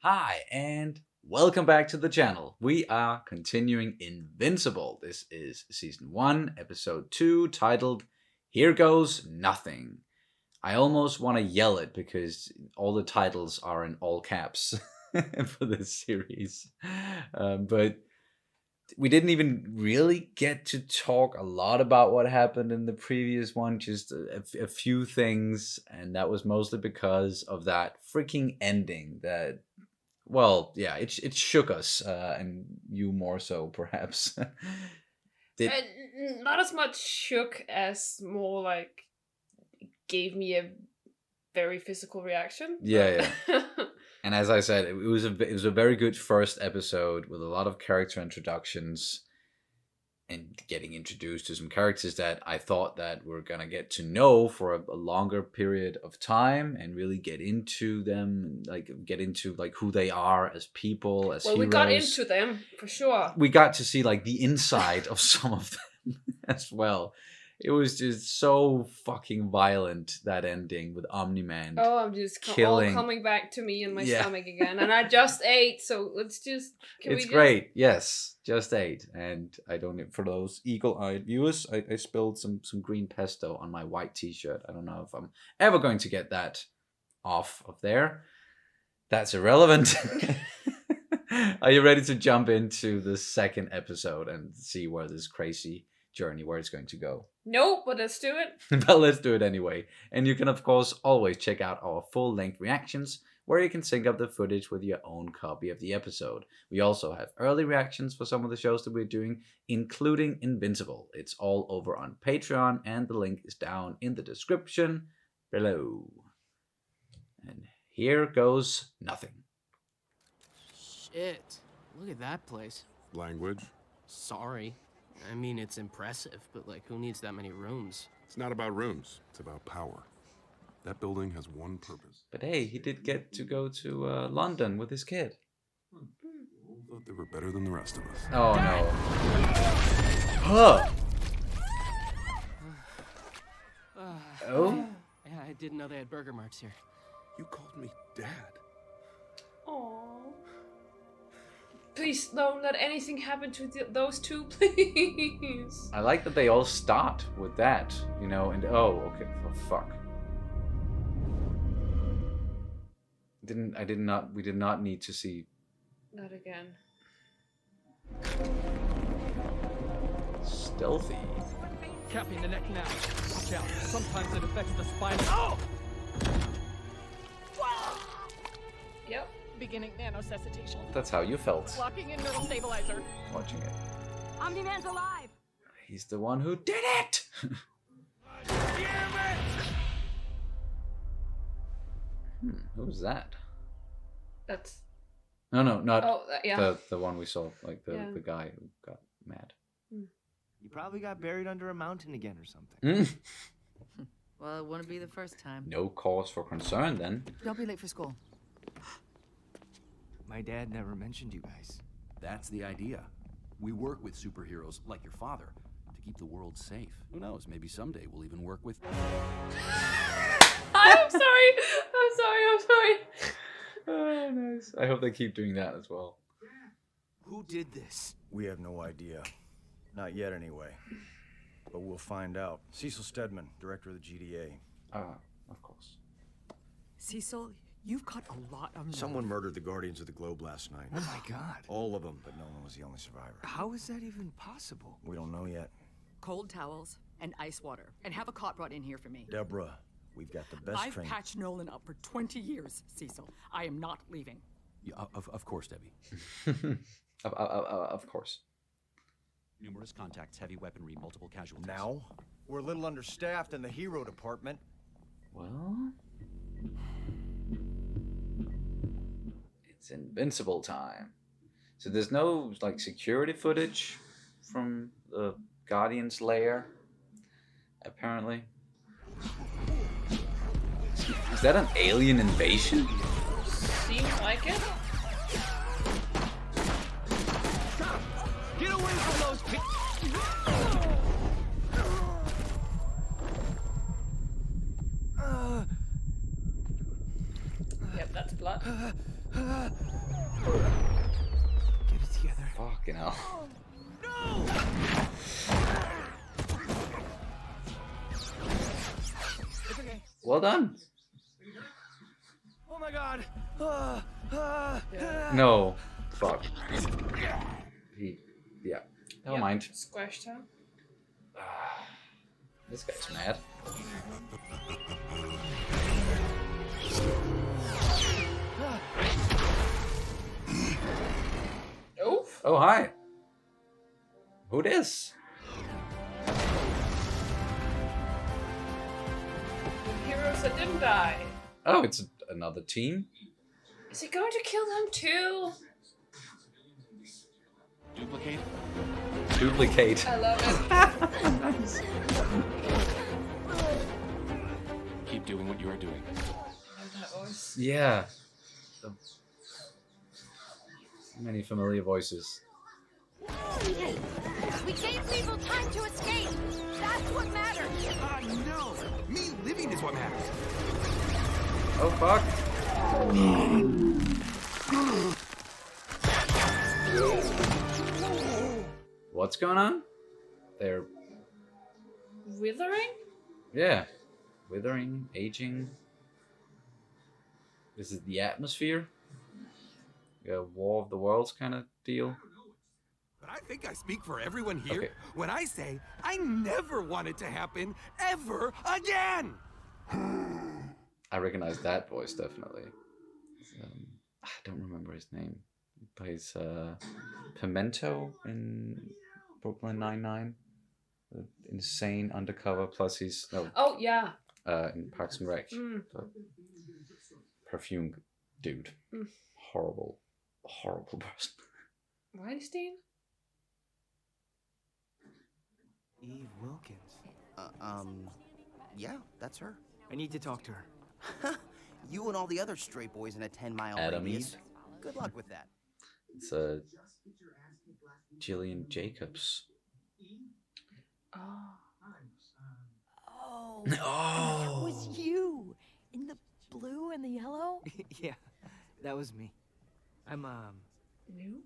Hi, and welcome back to the channel. We are continuing Invincible. This is Season 1, Episode 2, titled Here Goes Nothing. I almost want to yell it because all the titles are in all caps for this series. But we didn't even really get to talk a lot about what happened in the previous one, just a few things, and that was mostly because of that freaking ending that... Well, yeah, it shook us, and you more so, perhaps. Not as much shook as more like gave me a very physical reaction. Yeah. And as I said, it was a very good first episode with a lot of character introductions and getting introduced to some characters that I thought that we're gonna get to know for a longer period of time and really get into them, like get into like who they are as people, as heroes. We got into them for sure. We got to see like the inside of some of them as well. It was just so fucking violent, that ending with Omni-Man. Oh, I'm just killing... all coming back to me in my stomach again. And I just ate, so let's just... It's great, yes. Just ate. And I don't... For those eagle-eyed viewers, I spilled some green pesto on my white t-shirt. I don't know if I'm ever going to get that off of there. That's irrelevant. Are you ready to jump into the second episode and see where this crazy journey, where it's going to go? Nope, but let's do it. But let's do it anyway. And you can of course always check out our full-length reactions, where you can sync up the footage with your own copy of the episode. We also have early reactions for some of the shows that we're doing, including Invincible. It's all over on Patreon, and the link is down in the description below. And here goes nothing. Shit, look at that place. Language? Sorry. I mean, it's impressive, but like, who needs that many rooms? It's not about rooms, it's about power. That building has one purpose. But hey, he did get to go to London with his kid. Thought they were better than the rest of us. Oh no. Huh. Oh? Yeah, I didn't know they had burger marks here. You called me Dad. Aww. Please don't let anything happen to those two, please. I like that they all start with that, you know, and oh, okay, for fuck. We did not need to see... Not again. Stealthy. Capping the neck now. Watch out. Sometimes it affects the spine. Oh! Yep. Beginning nanosuscitation. That's how you felt. Locking in neural stabilizer. Watching it. Omni-Man's alive! He's the one who did it! Who's that? That's... No, not yeah. the one we saw, like the guy who got mad. You probably got buried under a mountain again or something. Well, it wouldn't be the first time. No cause for concern then. Don't be late for school. My dad never mentioned you guys. That's the idea. We work with superheroes like your father to keep the world safe. Who knows, maybe someday we'll even work with... I'm sorry. Oh, nice. I hope they keep doing that as well. Who did this? We have no idea. Not yet, anyway. But we'll find out. Cecil Stedman, director of the GDA. Of course. Cecil, you've got a lot of... Someone murdered the Guardians of the Globe last night. Oh my god. All of them, but Nolan was the only survivor. How is that even possible? We don't know yet. Cold towels and ice water. And have a cot brought in here for me. Deborah, we've got the best I've train. patched Nolan up for 20 years, Cecil. I am not leaving. Yeah, of course, Debbie. Of course. Numerous contacts, heavy weaponry, multiple casualties. Now, we're a little understaffed in the hero department. Well... It's Invincible time. So there's no, like, security footage from the Guardian's lair, apparently. Is that an alien invasion? Seems like it. Get away from those people! Yep, that's blood. Get it together. Fucking hell. It's okay. Well done. Oh my god. No. Fuck. Yeah. Never Yeah, mind. Squashed him. This guy's mad. Oof. Oh, hi. Who this? Heroes that didn't die. Oh, it's another team. Is he going to kill them too? Duplicate? Duplicate. I love it. Keep doing what you are doing. I love that voice. Yeah. Many familiar voices. We gave people time to escape. That's what matters. No! Me living is what matters. Oh, fuck. What's going on? They're... Withering? Yeah. Withering, aging. This is the atmosphere. A War of the Worlds kind of deal. But I think I speak for everyone here Okay. when I say I never want it to happen ever again. I recognize that voice, definitely. I don't remember his name. He plays Pimento in Brooklyn Nine-Nine. The insane undercover, plus he's... Oh, yeah. in Parks and Rec. The perfume dude. Horrible person. Weinstein? Eve Wilkins. Yeah, that's her. I need to talk to her. You and all the other stray boys in a 10-mile Adam radius. Eve. Good luck with that. It's Jillian Jacobs. Oh. Oh. Oh. That was you. In the blue and the yellow? Yeah, that was me. I'm, New?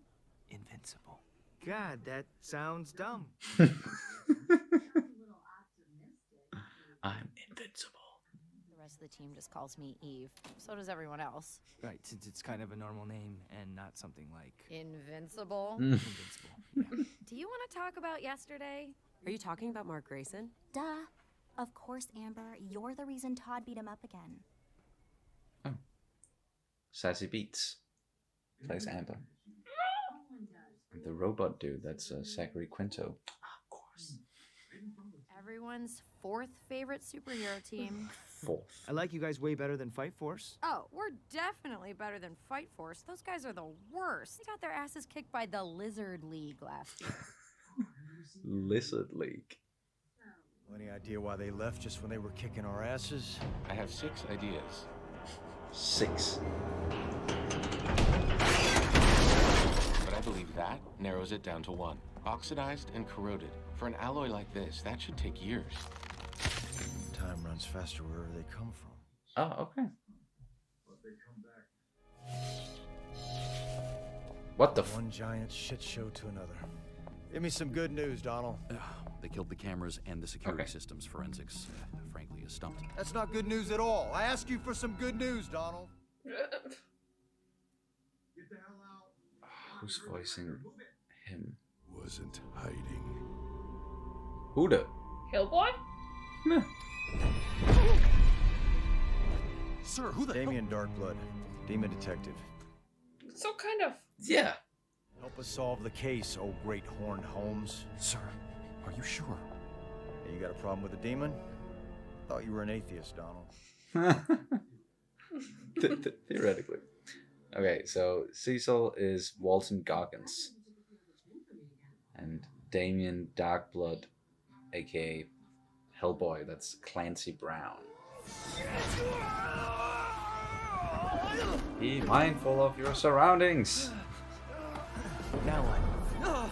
invincible. God, that sounds dumb. I'm invincible. The rest of the team just calls me Eve. So does everyone else. Right, since it's kind of a normal name and not something like Invincible. invincible. Yeah. Do you want to talk about yesterday? Are you talking about Mark Grayson? Duh. Of course, Amber. You're the reason Todd beat him up again. Oh. Sassy Beats plays Amber. And the robot dude, that's Zachary Quinto. Of course. Everyone's fourth favorite superhero team. Fourth. I like you guys way better than Fight Force. Oh, we're definitely better than Fight Force. Those guys are the worst. They got their asses kicked by the Lizard League last year. Lizard League. Any idea why they left just when they were kicking our asses? I have 6 ideas. 6. But I believe that narrows it down to 1. Oxidized and corroded. For an alloy like this, that should take years. Time runs faster wherever they come from. Oh, okay. What the One giant shit show to another. Give me some good news, Donald. They killed the cameras and the security systems. Forensics, frankly, is stumped. That's not good news at all. I asked you for some good news, Donald. Who's voicing him? Wasn't hiding. Who the? Hillboy? Sir, who the Damien Darkblood, demon detective. So kind of. Yeah. Help us solve the case, oh great horned Holmes. Sir, are you sure? Hey, you got a problem with the demon? Thought you were an atheist, Donald. Theoretically. Okay, so Cecil is Walton Goggins. And Damien Darkblood, aka Hellboy, that's Clancy Brown. Be mindful of your surroundings. Now what?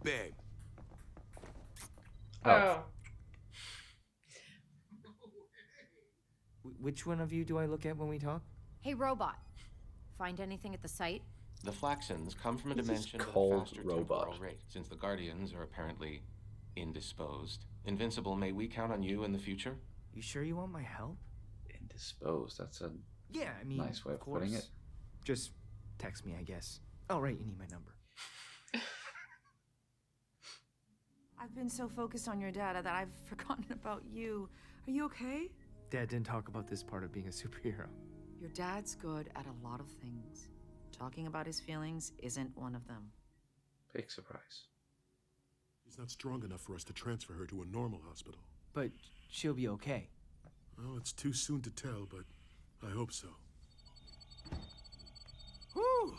Babe. Oh. Which one of you do I look at when we talk? Hey, robot. Find anything at the site? The Flaxons come from a This is dimension with a cold faster robot. temporal rate. Since the Guardians are apparently indisposed. Invincible, may we count on you in the future? You sure you want my help? Indisposed. That's a Yeah, I mean, nice way of putting it. Just text me, I guess. Oh, right, you need my number. I've been so focused on your dad that I've forgotten about you. Are you okay? Dad didn't talk about this part of being a superhero. Your dad's good at a lot of things. Talking about his feelings isn't one of them. Big surprise. He's not strong enough for us to transfer her to a normal hospital. But she'll be okay. Well, it's too soon to tell, but I hope so. Whew.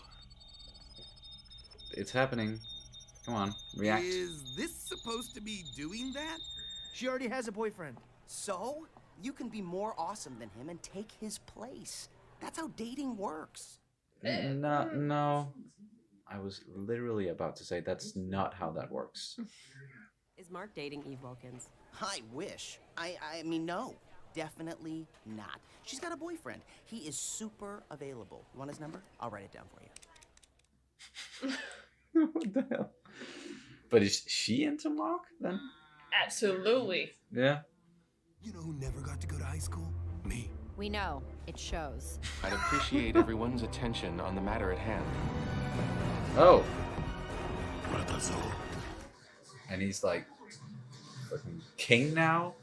It's happening. Come on, react. Is this supposed to be doing that? She already has a boyfriend. So? You can be more awesome than him and take his place. That's how dating works. No. I was literally about to say that's not how that works. Is Mark dating Eve Wilkins? I wish. I mean, no. Definitely not. She's got a boyfriend. He is super available. You want his number? I'll write it down for you. What the hell? But is she into Mark then? Absolutely. Yeah. You know who never got to go to high school? Me. We know. It shows. I'd appreciate everyone's attention on the matter at hand. Oh. And he's like fucking king now?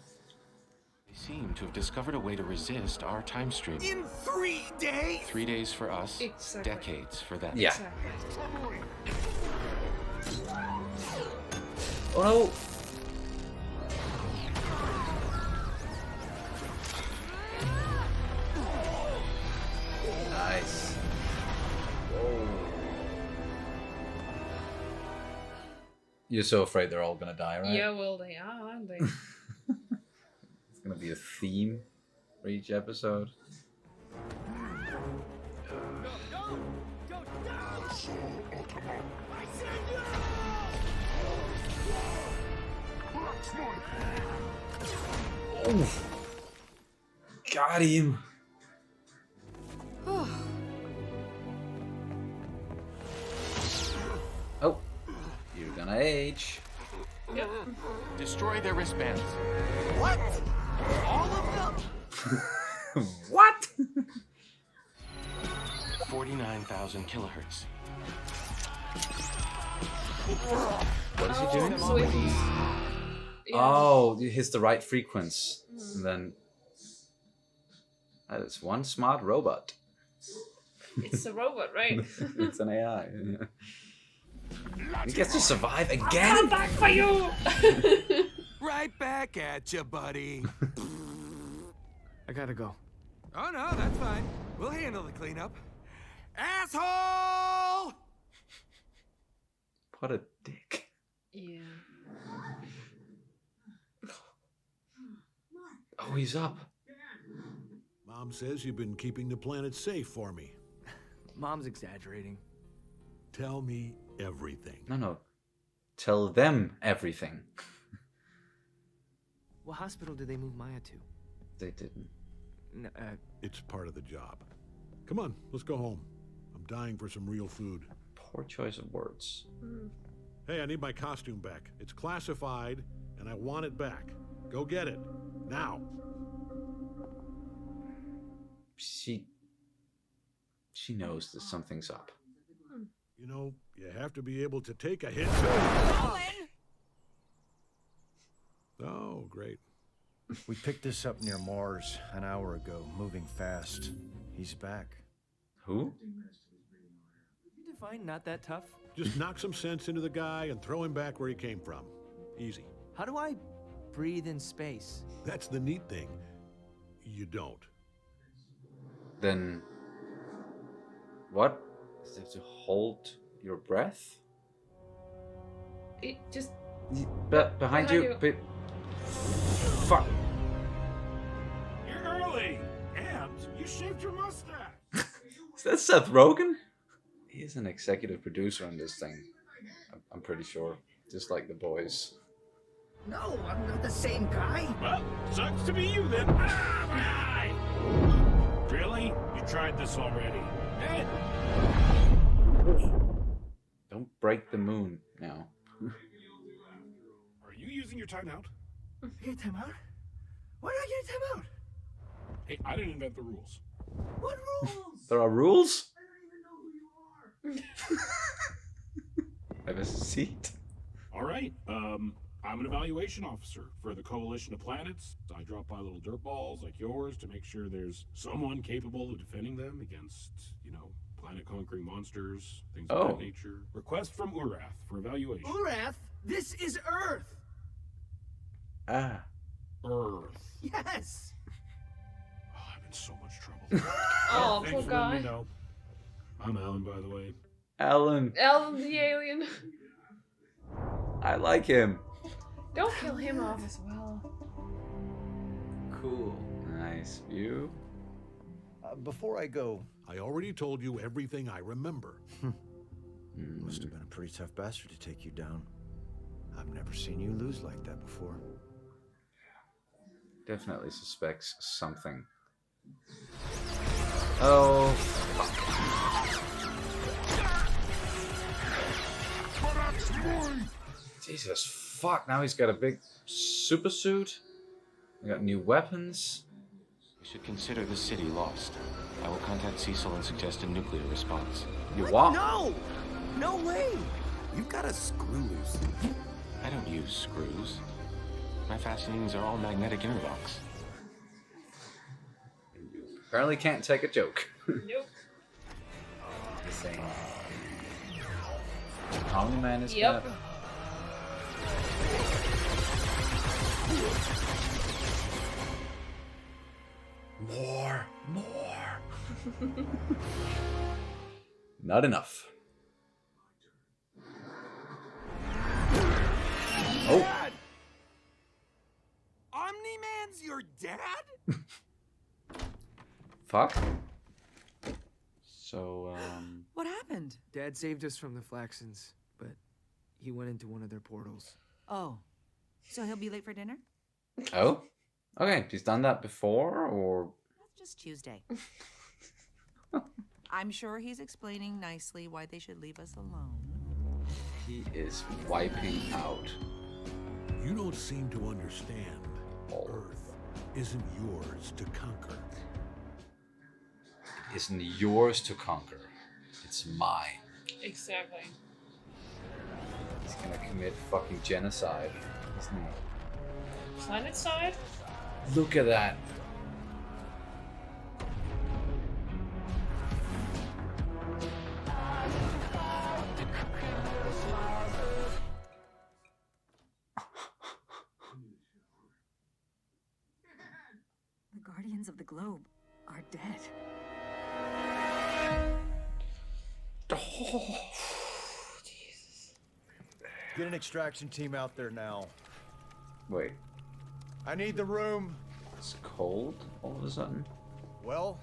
They seem to have discovered a way to resist our time stream. In 3 days? 3 days for us, Exactly. decades for them. Yeah. Exactly. Oh no! Nice. Whoa. You're so afraid they're all gonna die, right? Yeah, well, they are, aren't they? It's gonna be a theme for each episode. Oof. Got him. Oh, you're gonna age. Yep. Destroy their wristbands. What? All of them? What? 49,000 kilohertz. What is he doing? So he's... Yeah. Oh, he hits the right frequency. And then that is one smart robot. It's a robot, right? It's an AI. Yeah. He gets to survive I'll again. come back for you. Right back at you, buddy. I gotta go. Oh no, that's fine. We'll handle the cleanup. Asshole! What a dick. Yeah. Oh, he's up. Mom says you've been keeping the planet safe for me. Mom's exaggerating. Tell me everything. No. Tell them everything. What hospital did they move Maya to? They didn't. No, It's part of the job. Come on, let's go home. I'm dying for some real food. Poor choice of words. Hey, I need my costume back. It's classified, and I want it back. Go get it. Now. She knows that something's up. You know, you have to be able to take a hit too. Oh, great. We picked this up near Mars an hour ago, moving fast. He's back. Who? You define not that tough? Just knock some sense into the guy and throw him back where he came from. Easy. How do I breathe in space? That's the neat thing. You don't. Then what? Is it to hold your breath? It just... Behind you. Fuck. You're early, and you shaved your mustache. Is that Seth Rogen? He is an executive producer on this thing. I'm pretty sure. Just like The Boys. No, I'm not the same guy. Well, sucks to be you then. Really? You tried this already? Ed! Don't break the moon now. Are you using your timeout? Get timeout? Why did I get a timeout? Hey, I didn't invent the rules. What rules? There are rules? Have a seat. All right. I'm an evaluation officer for the Coalition of Planets. I drop by little dirt balls like yours to make sure there's someone capable of defending them against, planet-conquering monsters, things of that nature. Request from Urath for evaluation. Urath? This is Earth! Ah. Earth. Yes! Oh, I'm in so much trouble. Oh, thanks poor for letting guy. me know. I'm Alan, by the way. Alan. Alan the alien. I like him. Don't kill him off as well. Cool. Nice view. Before I go... I already told you everything I remember. Must have been a pretty tough bastard to take you down. I've never seen you lose like that before. Definitely suspects something. Oh, Jesus, fuck. Now he's got a big super suit. We got new weapons. We should consider the city lost. I will contact Cecil and suggest a nuclear response. You what? No! No way! You've got a screw loose. I don't use screws. My fastenings are all magnetic interlocks. Apparently can't take a joke. Nope. The same. Omni-Man is Yep. gonna... More. Not enough. Oh. Dad! Omni-Man's your dad? Fuck. So, What happened? Dad saved us from the Flaxons, but he went into one of their portals. Oh. So he'll be late for dinner? Oh? Okay, he's done that before, or... That's just Tuesday. I'm sure he's explaining nicely why they should leave us alone. He is wiping out. You don't seem to understand. Earth isn't yours to conquer. Isn't yours to conquer. It's mine. Exactly. He's gonna commit fucking genocide, isn't he? Planet side? Look at that. The Guardians of the Globe are dead. Oh, Jesus. Get an extraction team out there now. Wait, I need the room. it's cold all of a sudden? Well,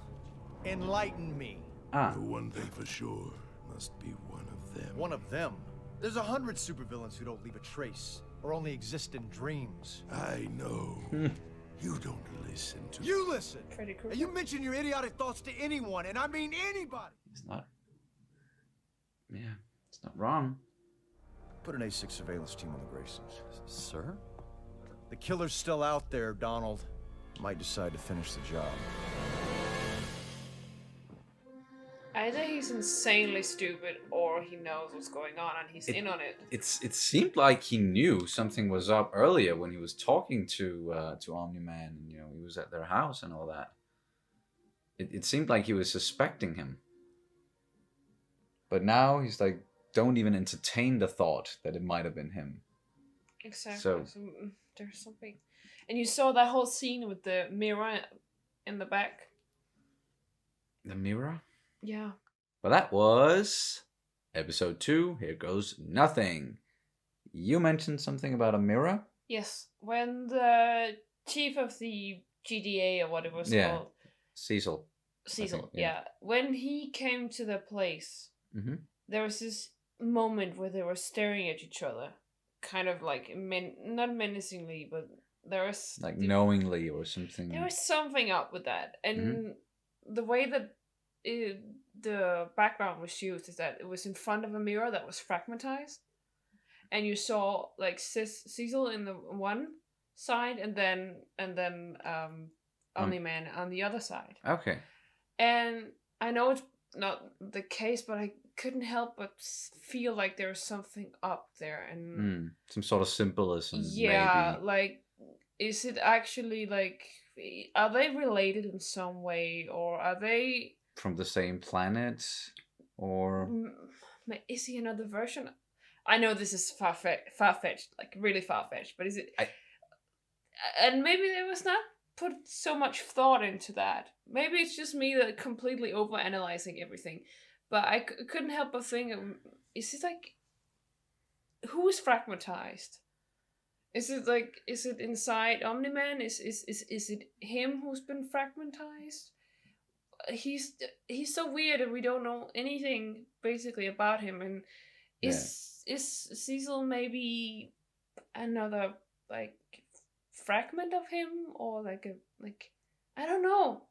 enlighten me. Ah. The one thing for sure must be one of them. One of them? There's 100 supervillains who don't leave a trace, or only exist in dreams. I know. You don't listen to You listen! Freddy Krueger. And you mention your idiotic thoughts to anyone, and I mean anybody! It's not... Yeah, it's not wrong. Put an A6 surveillance team on the Graysons. Sir? The killer's still out there, Donald. Might decide to finish the job. Either he's insanely stupid or he knows what's going on and he's in on it. It seemed like he knew something was up earlier when he was talking to Omni-Man, and he was at their house and all that. It seemed like he was suspecting him. But now he's like, don't even entertain the thought that it might have been him. Exactly. So there's something. And you saw that whole scene with the mirror in the back. the mirror? Yeah. Well, that was episode 2. Here goes nothing. You mentioned something about a mirror? Yes. When the chief of the GDA or what it was called. Cecil. Cecil, yeah. When he came to the place, there was this moment where they were staring at each other. Kind of like, not menacingly, but there was... Like knowingly or something. There was something up with that. And the way that the background was used is that it was in front of a mirror that was fragmentized, and you saw like Cecil in the one side, and then Omni-Man on the other side. Okay. And I know it's not the case, but I couldn't help but feel like there's something up there, and some sort of symbolism. yeah, maybe. like, is it actually like, are they related in some way, or are they from the same planet, or is he another version? I know this is far-fetched, like really far-fetched, but is it? And maybe there was not put so much thought into that. Maybe it's just me that completely overanalyzing everything, but I couldn't help but think, is it like, who is fragmentized? Is it inside Omni-Man? Is it him who's been fragmentized? He's so weird, and we don't know anything basically about him. And is Cecil maybe another like fragment of him, or like I don't know.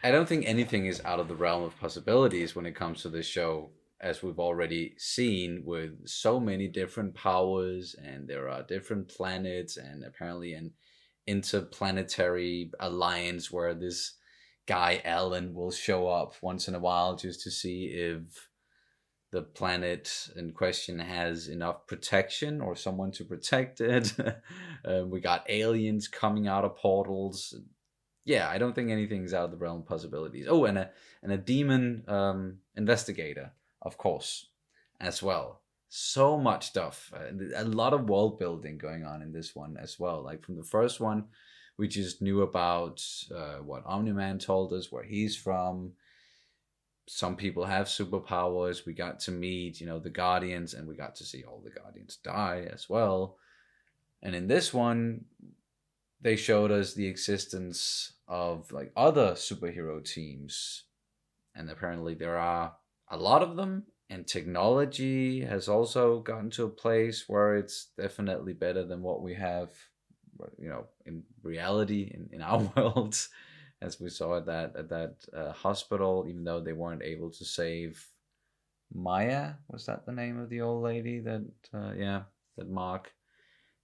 I don't think anything is out of the realm of possibilities when it comes to this show, as we've already seen, with so many different powers, and there are different planets, and apparently an interplanetary alliance where this guy Alan will show up once in a while just to see if the planet in question has enough protection or someone to protect it. We got aliens coming out of portals. Yeah, I don't think anything's out of the realm of possibilities. Oh, and a demon investigator, of course, as well. So much stuff. A lot of world building going on in this one as well. Like from the first one, we just knew about what Omni-Man told us, where he's from. Some people have superpowers. We got to meet, the Guardians, and we got to see all the Guardians die as well. And in this one, they showed us the existence of like other superhero teams. And apparently there are a lot of them. And technology has also gotten to a place where it's definitely better than what we have, in reality, in our world, as we saw at that hospital. Even though they weren't able to save Maya, was that the name of the old lady that Mark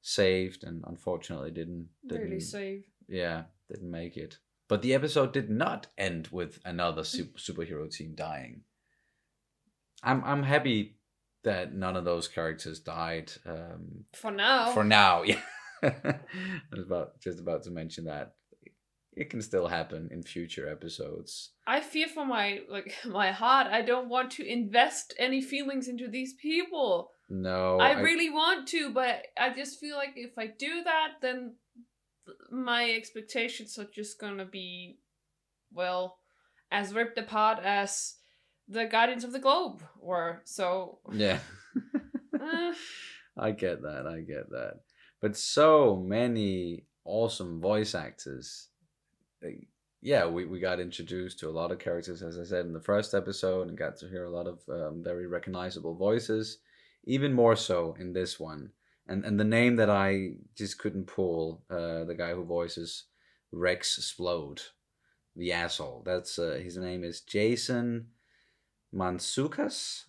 saved, and unfortunately didn't really save. Yeah, didn't make it. But the episode did not end with another superhero team dying. I'm happy that none of those characters died. For now. For now, yeah. I was just about to mention that. It can still happen in future episodes. I fear for my heart. I don't want to invest any feelings into these people. No. I really want to, but I just feel like if I do that, then my expectations are just gonna be, well, as ripped apart as the Guardians of the Globe were. So yeah. I get that. But so many awesome voice actors. Yeah, we got introduced to a lot of characters, as I said in the first episode, and got to hear a lot of very recognizable voices. Even more so in this one. And the name that I just couldn't pull, the guy who voices Rex Splode, the asshole. That's his name is Jason Mantzoukas,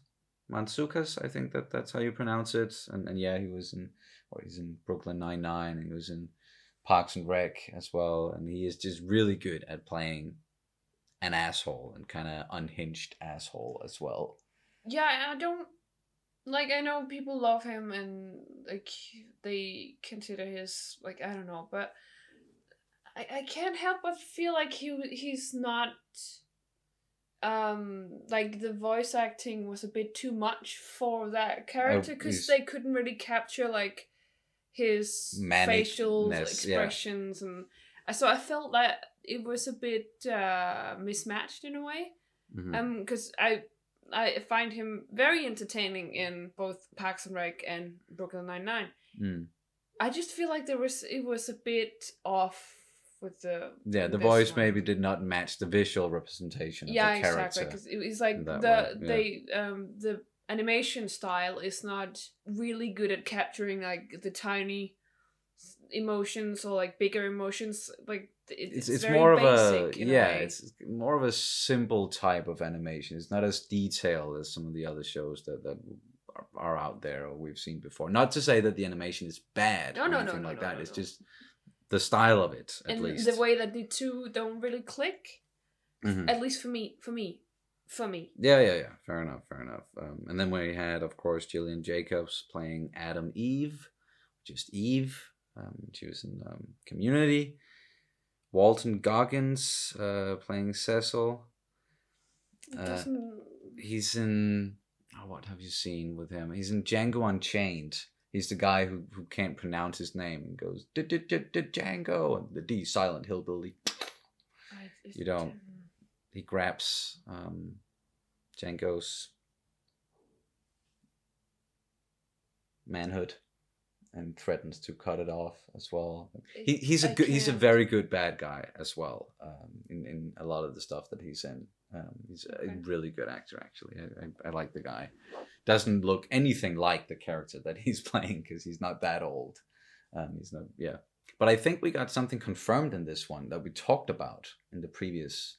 I think that's how you pronounce it. And yeah, he's in Brooklyn Nine-Nine, and he was in Parks and Rec as well. And he is just really good at playing an asshole, and kind of unhinged asshole as well. Yeah, I don't, I know people love him, and they consider his, I don't know, but I can't help but feel like he's not, the voice acting was a bit too much for that character, because they couldn't really capture his facial expressions, yeah. And so I felt that it was a bit mismatched in a way, because I find him very entertaining in both Parks and Rec and Brooklyn Nine-Nine. I just feel like it was a bit off with the voice one. Maybe did not match the visual representation of the character. Yeah, exactly. Because it was the animation style is not really good at capturing the tiny emotions or bigger emotions. it's very more basic of a in a way. it's more of a simple type of animation. It's not as detailed as some of the other shows that are out there or we've seen before. Not to say that the animation is bad or anything like that. It's just the style of it, at and least. the way that the two don't really click, at least for me. Yeah. Fair enough. And then we had, of course, Gillian Jacobs playing Adam Eve, just Eve. She was in Community. Walton Goggins playing Cecil. He's in... what have you seen with him? He's in Django Unchained. He's the guy who can't pronounce his name and goes Django, and the D silent hillbilly. He grabs Django's manhood and threatens to cut it off as well. He's a very good bad guy as well. In a lot of the stuff that he's in. He's a really good actor, actually. I like the guy. Doesn't look anything like the character that he's playing because he's not that old. But I think we got something confirmed in this one that we talked about in the previous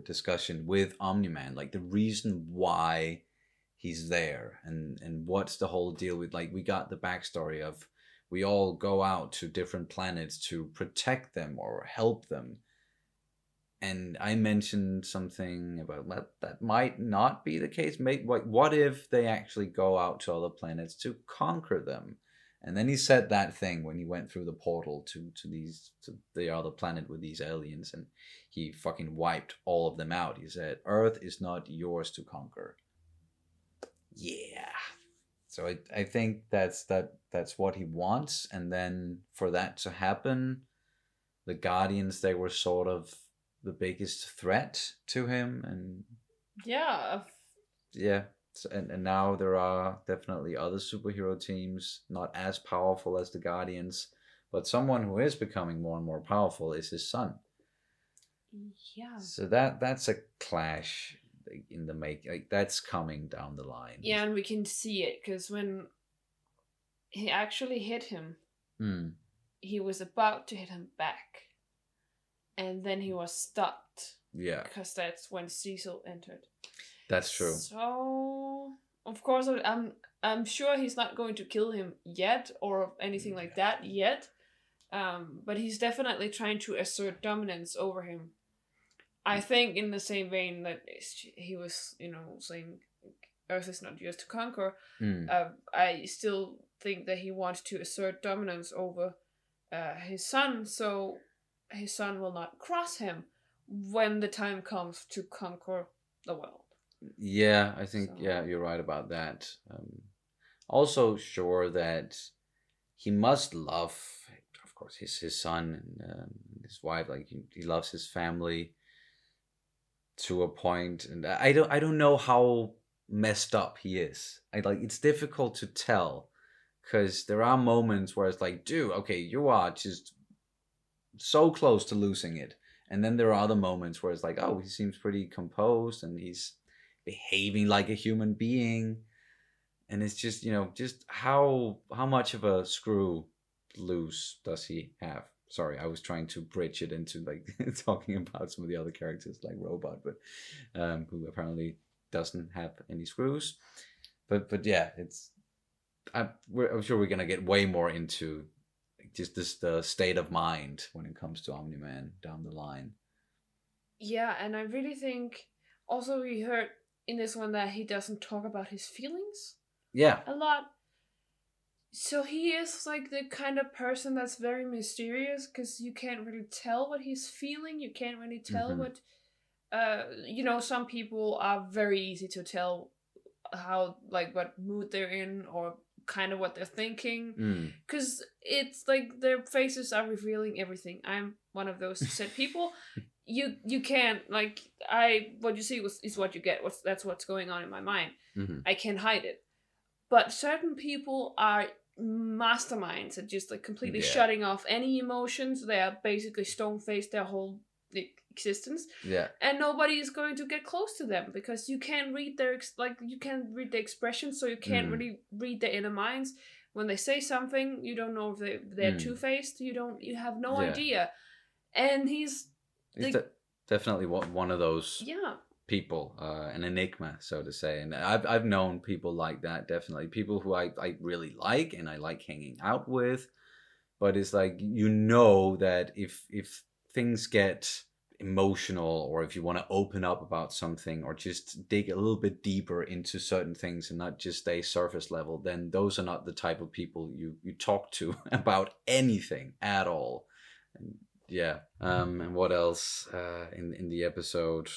discussion with Omni-Man, like the reason why he's there and what's the whole deal with, like, we got the backstory of we all go out to different planets to protect them or help them. And I mentioned something about that might not be the case. What if they actually go out to other planets to conquer them? And then he said that thing when he went through the portal to the other planet with these aliens, and he fucking wiped all of them out. He said, "Earth is not yours to conquer." Yeah. So I think that's what he wants. And then for that to happen, the Guardians, they were sort of the biggest threat to him, and and now there are definitely other superhero teams not as powerful as the Guardians, but someone who is becoming more and more powerful is his son. So that's a clash in the make, like, that's coming down the line. Yeah, and we can see it because when he actually hit him, he was about to hit him back. And then he was stopped. Yeah. Because that's when Cecil entered. That's true. So, of course, I'm sure he's not going to kill him yet or anything like that yet. But he's definitely trying to assert dominance over him. I think in the same vein that he was, saying Earth is not yours to conquer. I still think that he wants to assert dominance over his son, so his son will not cross him when the time comes to conquer the world. Yeah, I think, you're right about that. Also sure that he must love, of course, his son and his wife. Like, he loves his family to a point, and I don't know how messed up he is. It's difficult to tell because there are moments where it's like, dude, okay, you are just so close to losing it, and then there are other moments where it's like, oh, he seems pretty composed and he's behaving like a human being, and it's just, just how much of a screw loose does he have? Sorry, I was trying to bridge it into talking about some of the other characters like Robot, but who apparently doesn't have any screws. But yeah, I'm sure we're gonna get way more into just the state of mind when it comes to Omni-Man down the line. Yeah, and I really think also we heard in this one that he doesn't talk about his feelings. Yeah. A lot. So he is like the kind of person that's very mysterious because you can't really tell what he's feeling. You can't really tell what, some people are very easy to tell how, like, what mood they're in or kind of what they're thinking. Because it's like their faces are revealing everything. I'm one of those said people. You can't, like, what you see is what you get. That's what's going on in my mind. I can't hide it. But certain people are masterminds at just like completely shutting off any emotions. They are basically stone-faced their whole existence. Yeah. And nobody is going to get close to them because you can't read their you can't read the expressions, so you can't really read their inner minds. When they say something, you don't know if they're two-faced. You have no idea. and he's like, definitely one of those yeah. people, an enigma, so to say. And I've known people like that, definitely. People who I really like and I like hanging out with. But it's like, that if things get emotional, or if you want to open up about something or just dig a little bit deeper into certain things and not just stay surface level, then those are not the type of people you talk to about anything at all. And yeah. And what else in the episode?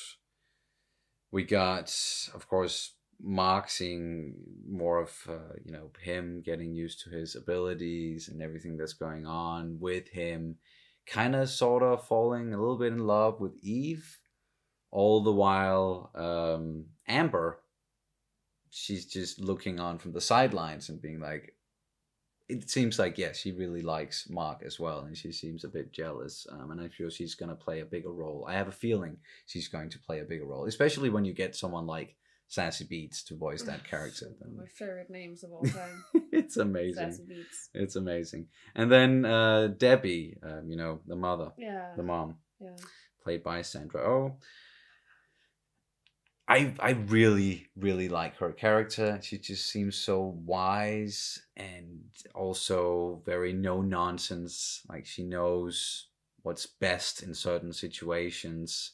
We got, of course, Mark seeing more of him getting used to his abilities and everything that's going on with him, kind of sort of falling a little bit in love with Eve, all the while Amber, she's just looking on from the sidelines and being like, it seems like, yes, she really likes Mark as well, and she seems a bit jealous, and I'm sure she's going to play a bigger role. I have a feeling she's going to play a bigger role, especially when you get someone like Sassy Beats to voice that character. One of my favorite names of all time. It's amazing. Sassy Beats. It's amazing. And then Debbie, the mother, the mom, played by Sandra Oh. I really, really like her character. She just seems so wise and also very no nonsense. Like, she knows what's best in certain situations.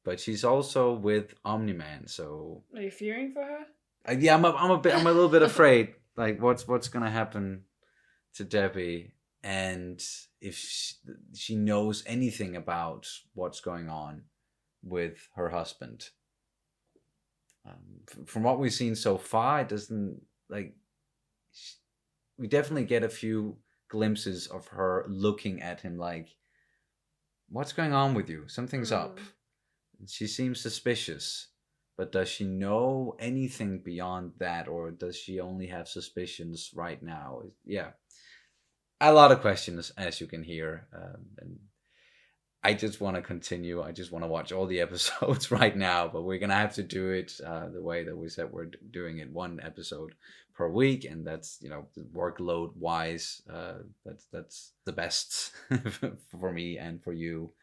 But she's also with Omni-Man, so are you fearing for her? yeah, I'm a little bit afraid. Like, what's gonna happen to Debbie, and if she knows anything about what's going on with her husband. From what we've seen so far, it doesn't, like, we definitely get a few glimpses of her looking at him like, what's going on with you? Something's up. She seems suspicious, but does she know anything beyond that, or does she only have suspicions right now? Yeah, a lot of questions, as you can hear, and I just want to continue. I just want to watch all the episodes right now, but we're gonna have to do it the way that we said we're doing it, one episode per week, and that's workload wise, that's the best for me and for you.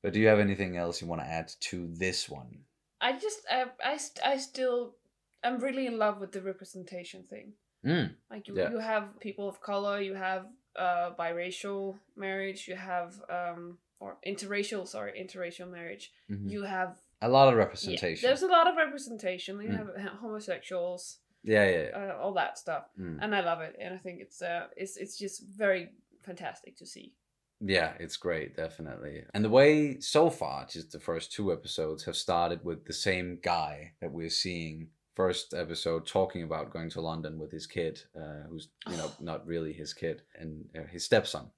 But do you have anything else you want to add to this one? I still, I'm really in love with the representation thing. Like you have people of color, you have biracial marriage, you have or interracial marriage. Mm-hmm. You have a lot of representation. Yeah, there's a lot of representation. You have homosexuals. All that stuff, and I love it. And I think it's just very fantastic to see. Yeah, it's great, definitely. And the way so far, just the first 2 episodes have started with the same guy that we're seeing. First episode talking about going to London with his kid, who's not really his kid, and his stepson.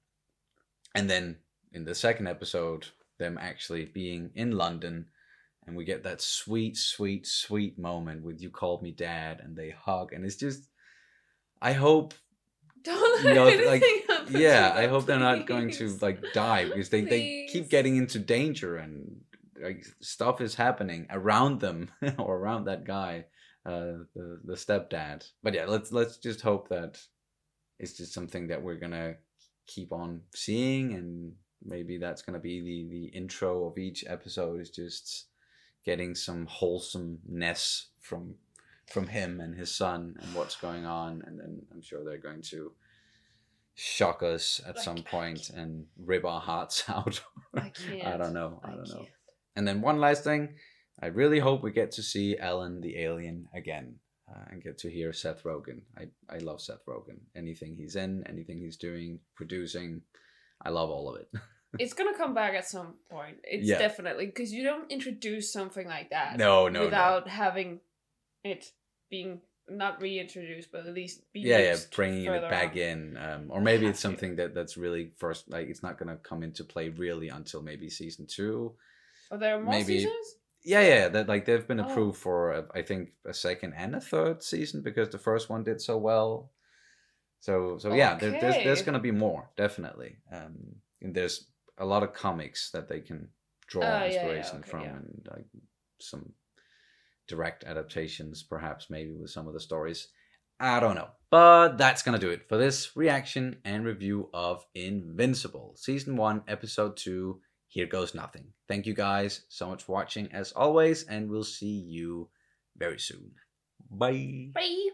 And then in the second episode, them actually being in London, and we get that sweet, sweet, sweet moment with "You called me dad," and they hug, and it's just, I hope, I hope they're not going to die, because they keep getting into danger, and stuff is happening around them or around that guy. The stepdad. But yeah, let's just hope that it's just something that we're gonna keep on seeing, and maybe that's gonna be the intro of each episode, is just getting some wholesomeness from him and his son and what's going on, and then I'm sure they're going to shock us at some point and rip our hearts out. I don't know. And then one last thing, I really hope we get to see Ellen the alien again, and get to hear Seth Rogen. I love Seth Rogen. Anything he's in, anything he's doing, producing, I love all of it. It's gonna come back at some point. It's definitely, because you don't introduce something like that without having it being not reintroduced, but at least be bringing it back in, or maybe it's something that's really first, like, it's not gonna come into play really until maybe season 2. Are there more seasons? Yeah, that, like, they've been approved for I think a second and a third season, because the first one did so well. So yeah, there's gonna be more, definitely. And there's a lot of comics that they can draw inspiration from, and some direct adaptations, perhaps, maybe, with some of the stories. I don't know. But that's going to do it for this reaction and review of Invincible. Season 1, Episode 2, Here Goes Nothing. Thank you guys so much for watching as always, and we'll see you very soon. Bye. Bye.